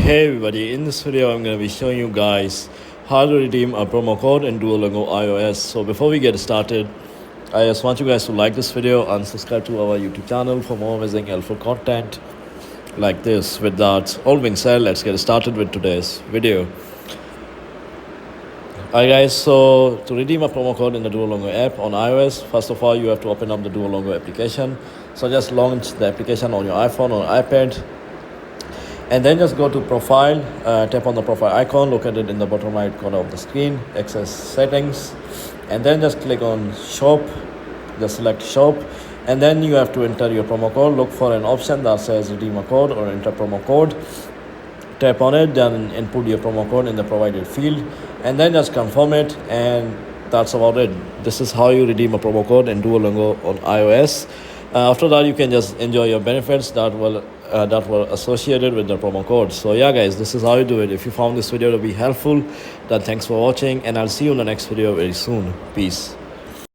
Hey everybody, in this video I'm going to be showing you guys how to redeem a promo code in DuoLingo iOS. So before we get started, I just want you guys to like this video and subscribe to our YouTube channel for more amazing helpful content like this. With that all being said, let's get started with today's video. Alright guys, so to redeem a promo code in the DuoLingo app on iOS, first of all you have to open up the DuoLingo application. So just launch the application on your iPhone or iPad, and then just go to profile, tap on the profile icon located in the bottom right corner of the screen, access settings, and then just click on shop, just select shop, and then you have to enter your promo code. Look for an option that says redeem a code or enter promo code. Tap on it, then input your promo code in the provided field, and then just confirm it, and that's about it. This is how you redeem a promo code in DuoLingo on iOS. After that, you can just enjoy your benefits that were associated with the promo code. So yeah guys, this is how you do it. If you found this video to be helpful, then thanks for watching, and I'll see you in the next video very soon. Peace.